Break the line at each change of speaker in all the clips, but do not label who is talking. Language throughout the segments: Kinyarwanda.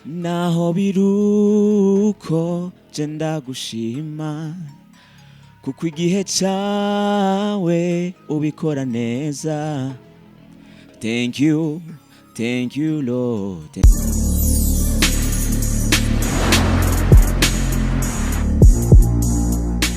naho biruko je ndagushima kuko igihe cawe ubikora neza. Thank you Lord.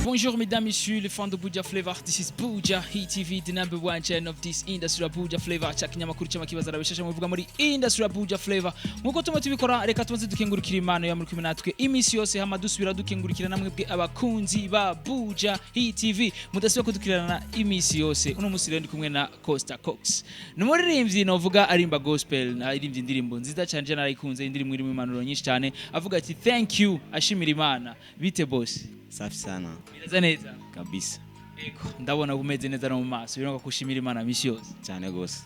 Bonjour mesdames, messieurs, les fans de Buja Flavor. This is Bujahit TV, the number one channel of this industry of Buja Flavor. Chakinyamakuru cy'amakibaza arabishasha muvuga muri industry of Buja Flavor. Nkuko tuma tubikora, reka tubanze dukengurukira Imana ya muri kumwe natwe imisi yose, hama dusubira dukengurukira namwe bwe abakunzi ba Bujahit TV. Mudasiba kudukirana imisi yose. Uno musi rero ndi kumwe na Costa Cox. Numuririmbyi novuga arimba gospel, na irimbyi indirimbo nziza cyane je narayikunze, indirimbo irimo impanuro nyinshi cyane. Avuga ati thank you, ashimira Imana. Bite boss?
Safi sana.
Biraza neza
Kabisa.
Ego, ndabona bumeze neza no mu maso. Bironka kushimira Imana misi yose.
Cyane gose.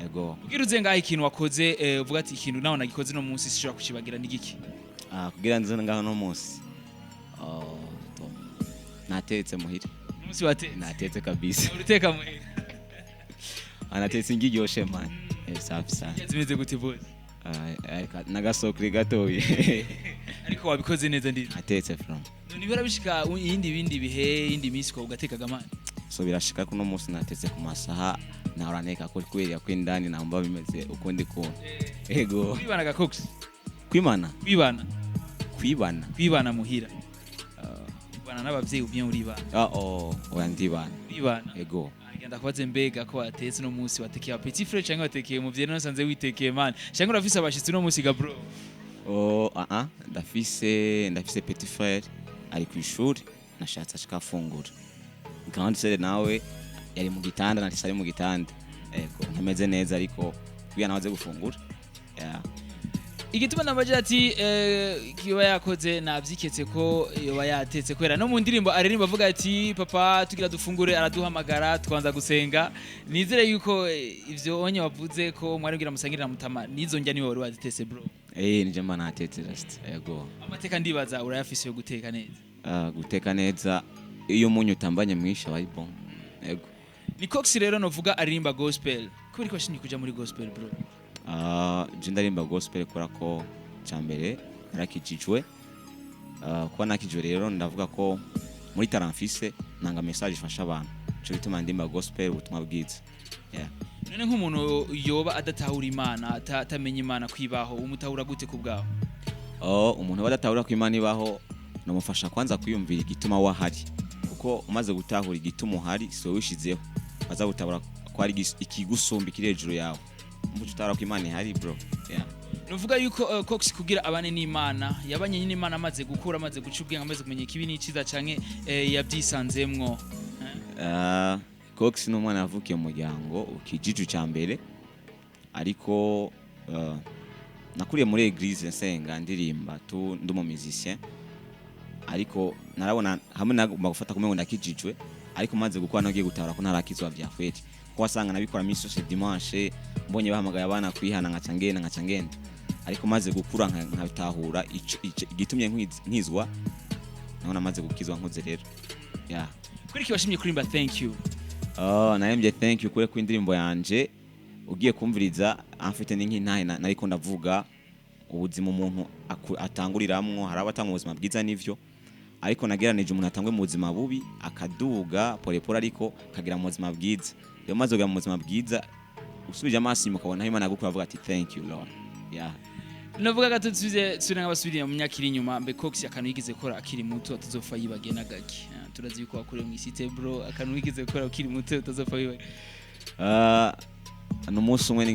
Ego.
Kugira uze ngaho ikintu wakoze, uvuga ati ikintu naho nagikoze no munsi sishobora kukibagira nigiki.
Kugira nze ngaho no munsi. Natetse muhira.
Umunsi watetse.
Natetse kabisa.
Uruteka muhira.
Anatetse ingiryoshe man. Safi sana.
Yazimeze gute boss?
Nagasokre gatoye.
Ariko wabikoze neza ndi.
Natetse from.
None birabishika bindi bihe, indi misi ko ugateka gamana.
So birashika kuno munsi natetse ku masaha na uraneka ko kweri kwindani namba bimeze uko ndi ko. Ego.
Kwibana ga Cox.
Kwimana?
Kwibana muhira. Kwibana n'abavyeyi ubyen uri bana.
Oya ndibana.
Kwibana.
Ego.
Agenda kwaze mbega ko watetse no munsi watekeye petit frère cyangwa watekeye mu vyene nasanze witekeye man. Cyangwa urafise abashitsi no munsi ga bro.
Ndafise petit frère ari ku ishuri nashatse ashikafungura. Kandi sere nawe yari mu gitanda natise ari mu gitanda. Ego ntameze neza ariko kuya nawaze gufungura. Yeah.
Igituma nabaje ati kiba yakoze navyiketse ko yoba yatetse kwera no mu ndirimbo aririmba avuga ati papa tugira dufungure araduhamagara twanza gusenga. Nizere yuko ivyo onye wavuze ko mwari ngira musangirira mutama nizo njya niwe wari wazitese bro.
Nije mba natetse just. Ego.
Amateka ndibaza urayafise yo guteka neza.
Guteka neza iyo umunyu utambanye mwisha wari bon. Ego.
Ni Cox rero novuga aririmba gospel. Kubera ko ashimye kuja muri gospel bro.
Je ndarimba gospel kora ko cyambere narakijijwe. Kwa nakijwe rero ndavuga ko muri taramfise nanga message ifasha abantu. Cyo bituma ndimba gospel ubutumwa bwiza. Yeah.
None nk'umuntu yoba adatahura Imana, atamenya Imana kwibaho, umutahura gute kubgaho?
Umuntu wadatahura ko Imana ibaho namufasha kwanza kwiyumvira igituma wahari. Kuko umaze gutahura igituma uhari so wishizeho. Baza gutabura ko ari ikigusumba kiri hejuru yawe. Mbuto utahura ko Imana ihari bro. Yeah.
Nuvuga yuko Cox kugira abane n'Imana, yabanye n'Imana amaze gukura, amaze guca ubwenge, amaze kumenya ikibi n'iciza canke yabyisanzemwo.
Cox n'umwana yavukiye mu muryango ukijiju cyambere ariko nakuriye muri église nsenga ndirimba ndumu musicien ariko narabona hamwe nagomba gufata kumwe ngo ndakijijwe ariko maze gukora nagiye gutara ko ntarakizwa vya kweli ko wasanga nabikora misi yose dimanche mbonye bahamagaye abana kwihana nkacangenda ariko maze gukura nkabitahura igitumye nkizwa nabona maze gukizwa nkoze rero. Yeah.
Kuri kiwashimye kurimba thank you.
Nayembye thank you kure kwindirimbo yanje ugiye kumviriza amfite n'inkintahe nariko ndavuga ubuzima umuntu atanguriramwo haraba atanga ubuzima bwiza nivyo ariko nageranije umuntu atangwe mu buzima bubi akaduga polepole ariko kagira mu buzima bwiza yo maze uga mu buzima bwiza usubije amaso nyuma ukabona Imana gukura avuga ati thank you Lord. Yeah.
Navuga gato tuze nk'abasubiriye mu myaka iri nyuma mbe Cox akantu yigize gukora akiri muto atazofa yibagena gaki. Turazi yuko wakore mu isite bro akantu yigize gukora akiri muto atazofa yibagena.
No munsi umwe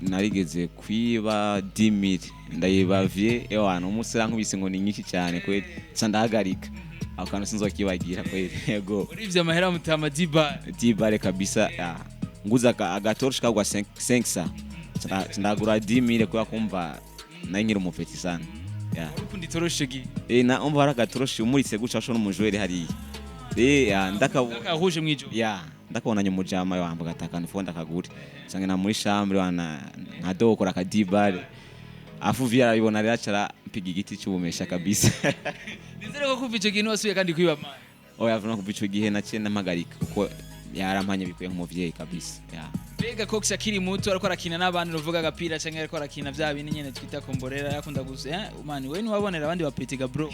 narigeze kwiba 10,000 ndayibavye ewana umunsi rankubise ngo ni nyinshi cyane kweli candahagarika akantu sinzokibagira kweli. Yego
urivye amahera mutama
dibare kabisa. Nguza agatorshika kwa 5 ndagura 10,000 kwa kumva nanyira umupeti sana. Yeah.
Urukundi toroshegi.
Na umva haragatoroshe umuritse guca sho n'umujwere hari.
Ndakahuje mwijo.
Yeah. Ndakabonanye umujama wambaga atakana ifonda akagure. Sange na muri chambre wana nkadokora akadibare. Afu vya arabibona rero acara mpiga igiti cy'ubumesha kabisa.
Nizere ko kuva ico gihe wasuye kandi kwiba man.
Oya vuga kuva ico gihe naciye namagarika kuko yarampanye bikuye nk'umuvyeyi kabisa. Yeah.
Mbega Cox akiri muto ariko arakina n'abandi ruvuga agapira canke ariko arakina vya bintu nyene twita komborera yakunda gusa man we ni wabonera abandi bapetiga bro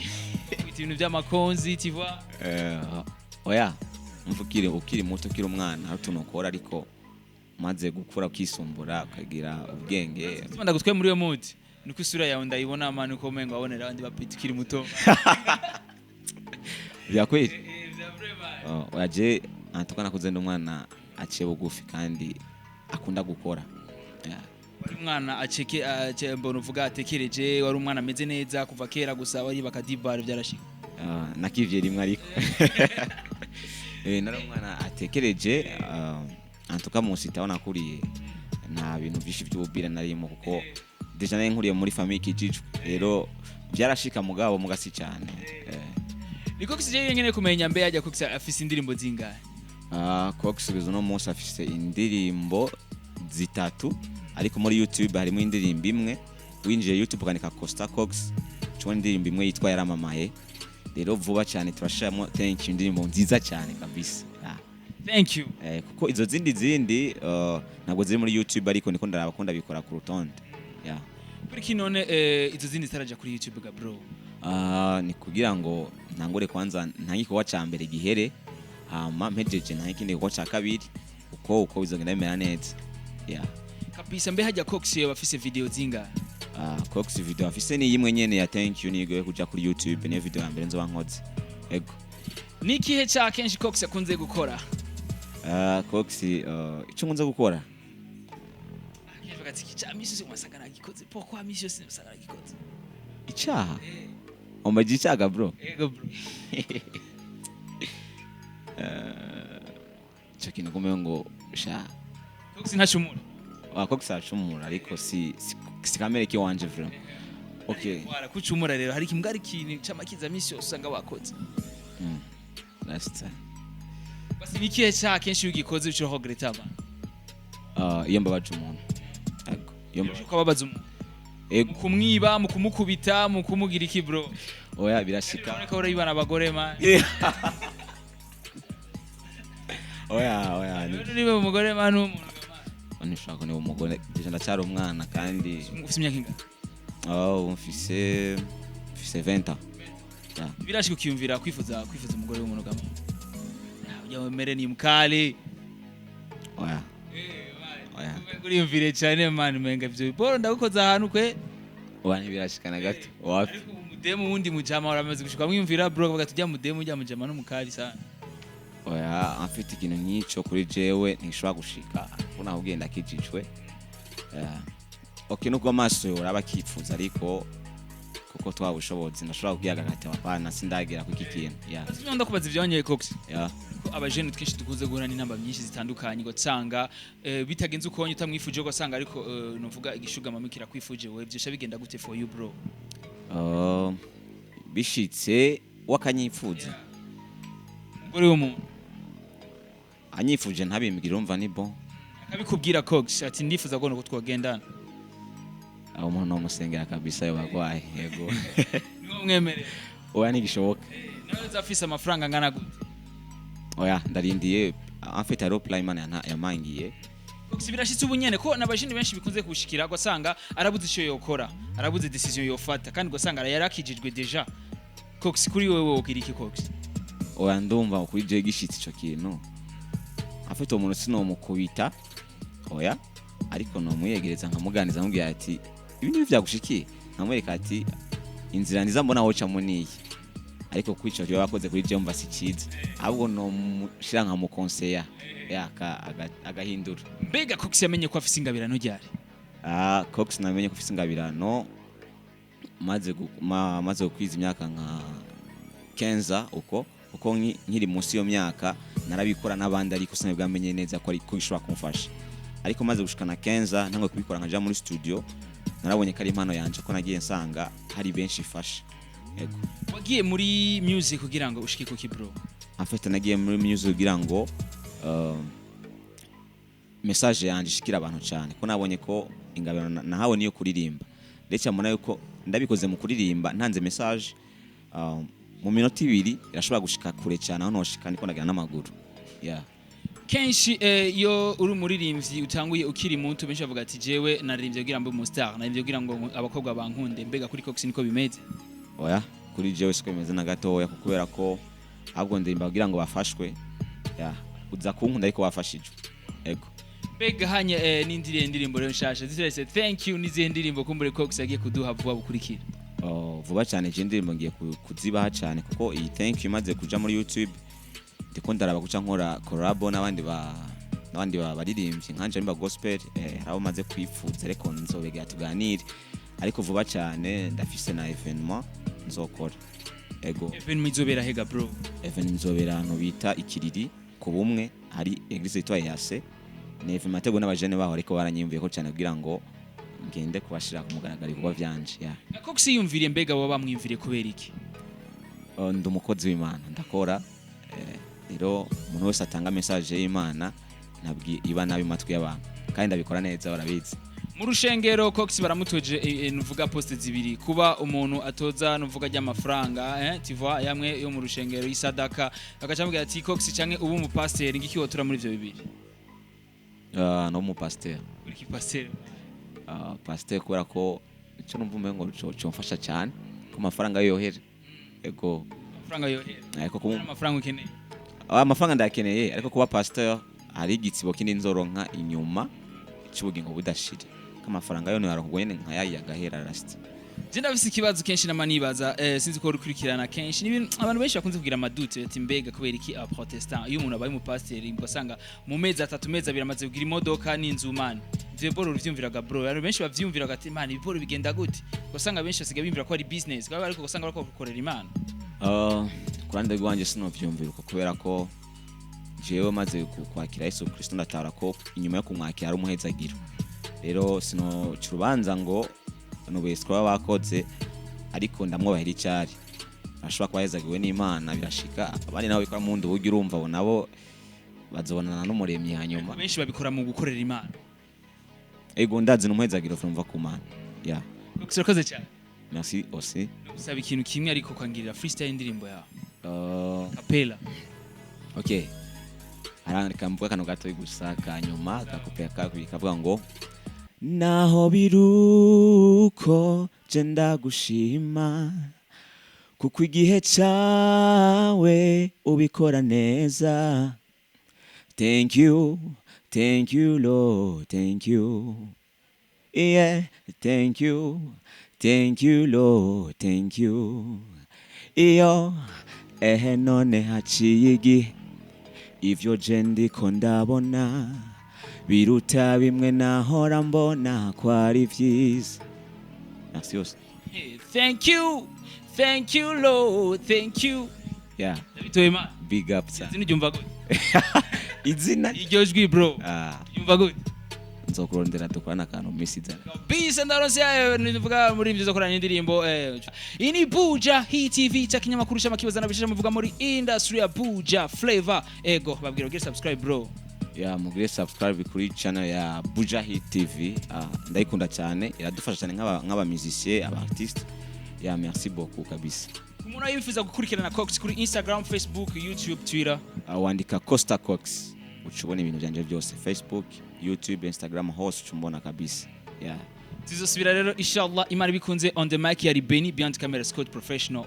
ibintu vy'amakonzi tu vois
oya mvukire ukiri muto ukiri umwana hatunokora ariko maze gukura ukisumbura ukagira ubwenge
tubanda gutwe muri yo mood nuko isura yawe ndayibona man uko mengo abonera abandi bapetiga kiri muto
byakwiri oyaje antukana kuzenda umwana aciye bugufi kandi akunda gukora
wari umwana aceke mbona uvuga atekereje wari umwana ameze neza kuva kera gusa wari bakadibara byarashika
nakivye rimwe ariko nari umwana atekereje antuka munsi tabona kuriye nta bintu byinshi by'ububira narimo kuko deja nari nkuriye muri famille kijijwe rero byarashika mugabo mugasi cyane
niko kisije nyene kumenya mbe yajya Cox afise indirimbo zingahe
Cox no munsi afise indirimbo zitatu ariko muri YouTube harimo indirimbo imwe winjiye YouTube kanika Costa Cox cyo indirimbo imwe yitwa yaramamaye rero vuba cyane turashiramo thank you indirimbo nziza cyane kabisa
thank you
kuko izo zindi ntabwo ziri muri YouTube ariko niko ndarabakunda bikora ku rutonde
kuri kinone izo zindi zitaraja kuri YouTube ga bro
ni kugira ngo ntangure kwanza ntangiko ca mbere gihere hama mpejeje ntakindi ko ca kabiri uko bizogenda bimera neza
kabisa mbe hajya Cox bafise video zinga
Cox video afise ni yimwe nyene ya thank you nigoye kuja kuri YouTube ni video ya mbere nzoba nkoze ego
nikihe ca kenshi Cox akunze gukora
Cox ico nkunze gukora
bakati kica misi umasagara gikoze pourquoi misi yose umasagara gikoze
icaha omaji icaga bro
ego bro
chakina kumwe ngo sha
Cox ntacumura
Cox acumura ariko si kamere ki wanje vraiment okay
wara kucumura rero hari kimgari kintu cyamakiza misi yose usanga wakoze
last
basi nikihe ca kenshi ugikoze uciro regreta ba
iyo mbabaje umuntu ego iyo
babaza umuntu ego kumwiba mu kumukubita mu kumugira iki bro
oya birashika
ariko urayibana abagore man
oya
niba umugore man umuntu
nishaka ni umugore deja ndacyari umwana kandi
ufite imyaka ingana
mfise 20
birashika ukiyumvira kwifuza umugore w'umuntu gamo ujya mere ni mkali
oya
uriyumvire cyane man menga byo boro ndagukoza ahantu kwe
oya ntibirashikana gato wapi
mudemu wundi mujama uramaze gushika mwiyumvira bro bavuga tujya mudemu ujya mujama n'umukali sana
oya afite ikintu nyico kuri jewe ntishobora gushika kuna ugenda kijijwe okay nuko amaso uraba kifuza ariko kuko twabushobozi ndashobora kugiyaga gati abana sindagira ku kikintu
sinonda kubaza ivyonye Cox abajene twinshi dukuze guhura n'inamba nyinshi zitandukanye ngo tsanga bitagenze ukonye utamwifuje ko asanga ariko novuga igishuga mama kirakwifuje we byesha bigenda gute for you bro
bishitse wakanyifuza
umugore w'umuntu
anyifuje ntabimbwira umva ni bon
akabikubwira Cox ati ndifuza ko twogendana
umuntu no musengera kabisa yo bagwaye yego
niwo mwemere
oya nigishoboka
nawe zafise amafaranga angana gute
oya ndarindiye afite aeroplane man yamangiye
Cox birashitse ubunyene ko nabajini benshi bikunze kushikira gusanga arabuze ico yokora arabuze decision yofata kandi gusanga yarakijijwe deja Cox kuri wewe wokira iki Cox
oya ndumva kuri je gishitse ico kintu afite umuntu sino mukubita oya ariko no muyegereza nkamuganiza nkubwira ati ibintu byagushikiye nkamwereka ati inzira niza mbona aho ca muniye ariko kwico cyo bakoze kuri je mva sikiza ahubwo no mushira nka mu conseiller agahindura
mbega Cox yamenye ko afise ingabirano ryari
Cox namenye ko afise ingabirano maze gukwiza imyaka nka 15 uko nkiri munsi yo myaka narabikora n'abandi ariko sine bwamenye neza ko ari ko bishobora kumfasha ariko maze gushikana 15 ntangwe kubikora nkaja muri studio narabonye ko ari impano yanje ko nagiye nsanga hari benshi ifasha yego
wagiye muri music kugira ngo ushike ku kibro
afite nagiye muri music kugira ngo message yanje ishikira abantu cyane ko nabonye ko ingabano nahawe niyo kuririmba ndetse mbona yuko ndabikoze mu kuririmba ntanze message mu minota 2 irashobora gushika kure cyane aho noshika niko ndagira n'amaguru
kenshi iyo uri umuririmbyi utanguye ukiri muto benshi bavuga ati jewe naririmbye kugira ngo umustar naririmbye kugira ngo abakobwa bankunde mbega kuri Cox niko bimeze
oya kuri jewe siko bimeze na gatoya kubera ko ahubwo ndirimba kugira ngo bafashwe uza kunkunda ariko wafashijwe ego
mbega hanye n'indirimbo rero nshasha zirese thank you nizihe ndirimbo kumbure Cox yagiye kuduha vuba bukurikira
vuba cyane je ndirimbo ngiye kuzibaha cyane kuko iyi thank you imaze kuja muri YouTube ndiko ndaraba guca nkora collab n'abandi baririmbyi nkanje nimba gospel haraho maze kwifuza ariko nzobega tuganire ariko vuba cyane ndafise na evenement nzokora ego
evenement izobera hega bro
evenement izobera no bita ikiriri ku bumwe hari eglise yitwa yase ne evenement tego n'abajene baho ariko baranyimvuye ko cyane kugira ngo ngende kubashira ku mugaragaro kuba vyanje
Cox yumviriye mbega baba bamwimviriye kubera iki
ndumukozi w'Imana ndakora rero umuntu wese atanga message y'Imana nabwi iba nabi matwi y'abantu kandi ndabikora neza barabizi
mu rushengero Cox baramutoje nuvuga poste zibiri kuba umuntu atoza nuvuga ry'amafaranga tu vois yamwe yo mu rushengero isadaka bakacambwira ati Cox canke ubu mu pasteur ngiki wotura muri ivyo bibiri
no mu pasteur
uri ki pasteur
pasteur kubera ko cyo numva umengo cyo mfasha cyane ku mafaranga yohere ego
amafaranga yohere
ariko ku
amafaranga ukeneye
amafaranga ndakeneye ariko kuba pasteur hari igitsibo kindi nzoronka inyuma cy'ubugingo budashira kamafaranga yo narakugwe nkaya gahera rasti
je ndafise ikibazo kenshi namanibaza sinzi ko rukurikirana kenshi n'ibintu abantu benshi bakunze kugira amadute ati mbega kubera iki aba protestant iyo umuntu abaye mu pasteur mbasanga mu mezi 3 mezi 2 amaze kugira imodoka n'inzumana ivyo boro ruvyumviraga bro abantu benshi bavyumviraga ati imana iboro bigenda gute gusanga benshi basigaye bimvira ko ari business kandi ariko gusanga barako gukorera imana
kurande rwanje sinovyumvira kubera ko jewe maze kwakira Yesu Kristo ndatara ko inyuma yo kumwakira ari umuhezagiro rero sino curubanza ngo nubeswa bakoze ariko ndamwobahira icyari ashobora kuba yezagiwe n'Imana birashika abandi nabo bikora mu ndi buryo urumva bo nabo bazobonana n'umuremyi hanyuma
benshi babikora mu gukorera Imana
ego ndazi n'umuhezagiro urumva ku Mana
Kukoze cyane
merci aussi
usaba ikintu kimwe ariko kwangirira freestyle indirimbo yawe kapela
okay arandika mvuga kano gato gusa kanyuma kakupeka kavuga ngo naho biruko je ndagushima kuko igihe cyawe ubikora neza thank you Lord thank you yeah thank you Lord thank you iyo none haciye igihe ivyo je ndiko ndabona biruta bimwe nahora mbona kwari vyiza merci
thank you Lord thank you bitoyema
big up sir
zinujumva gute
izina
iryo jwi bro yumva gute
nzokurondera dukorana akantu misiza
bisa ndaronse nivuga muri ivyo zokorana indirimbo ini Bujahit TV cyakinyamakuru cy'amakibaza nabishije muvuga muri industry ya Buja Flavor ego babwira ugire subscribe bro
mugire subscribe kuri channel ya Bujahit TV ndayikunda cyane iradufasha cyane nk'aba musiciens aba artistes merci beaucoup kabisa
umuntu yifuza gukurikirana Cox kuri Instagram Facebook YouTube Twitter
wandika Costa Cox uchubona ibintu byanje byose Facebook YouTube Instagram hose ucumbona kabisa
zizosubira rero inshallah imana bikunze on the mic ya Beni Beyond Camera Scott Professional